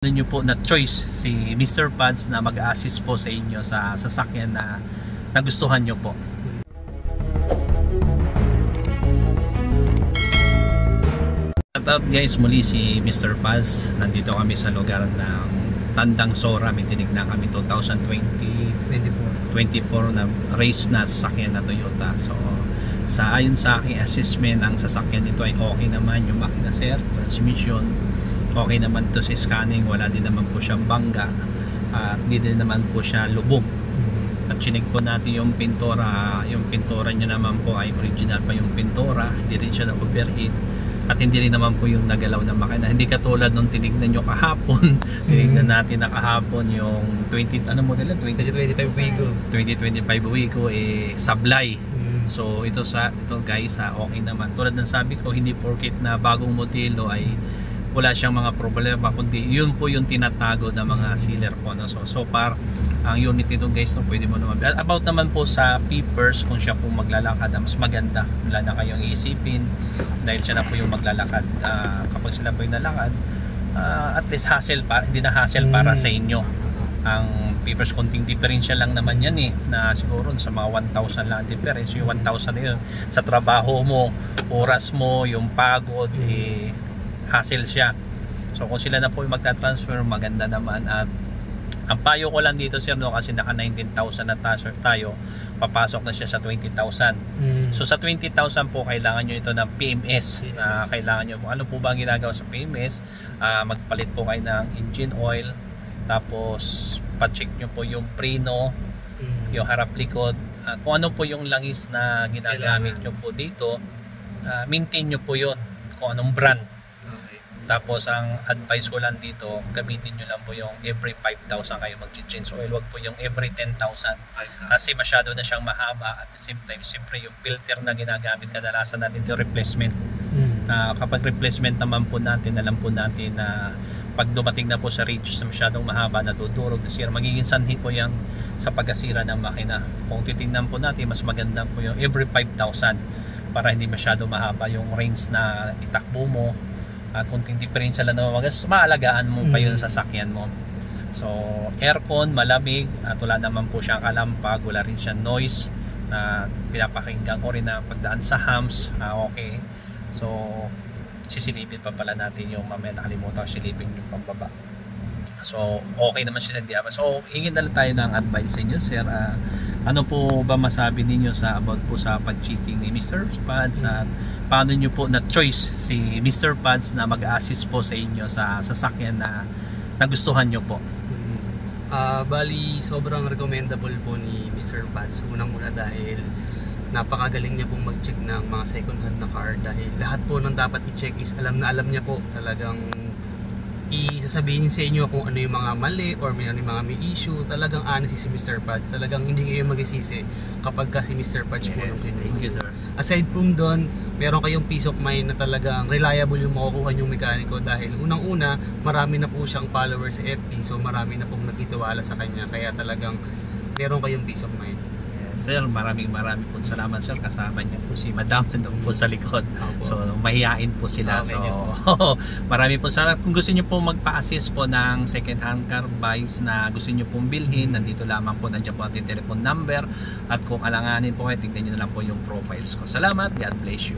Nyo po na choice si Mr. Pads na mag-assist po sa inyo sa sasakyan na nagustuhan nyo po. Shout out guys, muli si Mr. Pads. Nandito kami sa lugar ng Tandang Sora. May tinignan kami 2024 na race na sasakyan na Toyota. So ayon sa aking assessment, ang sasakyan nito ay okay naman. Yung makina sir, transmission okay naman to sa scanning, wala din naman po siyang bangga at hindi din naman po siya lubog. At chinig po natin yung pintura niya naman po ay original pa yung pintura, hindi rin siya na-overheat at hindi rin naman po yung nagalaw na makina, hindi katulad nung tinignan nyo kahapon. Tinignan natin na kahapon yung 2025 Wigo sablay. So ito guys, okay naman. Tulad ng sabi ko, hindi porket na bagong modelo ay wala siyang mga problema, kundi yun po yung tinatago ng mga sealer po, no? So far ang unit nito guys, no, pwede mo naman. About naman po sa papers, kung siya po maglalakad, mas maganda, wala na kayong iisipin dahil siya na po yung maglalakad. Kapag sila po yung nalakad, at least hassle hindi na hassle para sa inyo. Ang papers, konting differential lang naman yan na siguro sa mga 1,000 lang difference. Yung 1,000 na yun sa trabaho mo, oras mo, yung pagod, hassle siya. So kung sila na po yung magta-transfer, maganda naman. At ang payo ko lang dito sir, no, kasi naka 19,000 na tayo, papasok na siya sa 20,000. So sa 20,000 po, kailangan nyo ito ng PMS. Kailangan nyo, ano po ba ang ginagawa sa PMS? Magpalit po kayo ng engine oil, tapos pa-check nyo po yung preno, yung harap likod, kung ano po yung langis na ginagamit nyo po dito, maintain nyo po yun, kung anong brand. Tapos ang advice ko lang dito, gamitin nyo lang po yung every 5,000 kayo mag-change oil, wag po yung every 10,000 kasi masyado na siyang mahaba. At the same time, siyempre yung filter na ginagamit kadalasan natin yung replacement. Kapag replacement naman po natin, alam po natin na pag dumating na po sa range na masyadong mahaba, natudurog, nasira, magiging sanhi po yan sa pagkasira ng makina. Kung titingnan po natin, mas maganda po yung every 5,000 para hindi masyado mahaba yung range na itakbo mo. At kunting differential lang naman, maalagaan mo pa yun sa sasakyan mo. So aircon, malamig, at wala naman po siyang kalampag, wala rin siyang noise na pinapakinggan ko rin na pagdaan sa hams. Okay, so sisilipin pa pala natin yung mamaya, nakalimutan ko silipin yung pambaba. So okay naman siya sa diaba. So hingin na lang tayo ng advice sa inyo sir. Ano po ba masabi ninyo sa about po sa pag-checking ni Mr. Pads, at paano nyo po na choice si Mr. Pads na mag-assist po sa inyo sa sasakyan na nagustuhan nyo po? Bali sobrang recommendable po ni Mr. Pads. Unang-una dahil napakagaling niya pong mag-check ng mga second hand na car, dahil lahat po ng dapat i-check is alam niya po. Talagang isasabihin sa inyo kung ano yung mga mali or ano yung mga may issue. Talagang honest si Mr. Pads. Talagang hindi kayo magsisisi kapag kasi Mr. Pads po nung Thank you sir. Aside from doon, meron kayong peace of mind na talagang reliable yung makukuha yung mekaniko, dahil unang-una marami na po siyang followers sa FB, so marami na pong nagtitiwala sa kanya, kaya talagang meron kayong peace of mind. Sir, maraming pong salamat sir. Kasama niyo po si Madam nandun po sa likod. So mahihain po sila. So marami po salamat. Kung gusto niyo po magpa-assist po ng second hand car buys na gusto niyo pong bilhin, nandito lamang po, nandiyan po ating telephone number, at kung alanganin po kayo, tignan niyo na lang po yung profiles ko. Salamat, God bless you.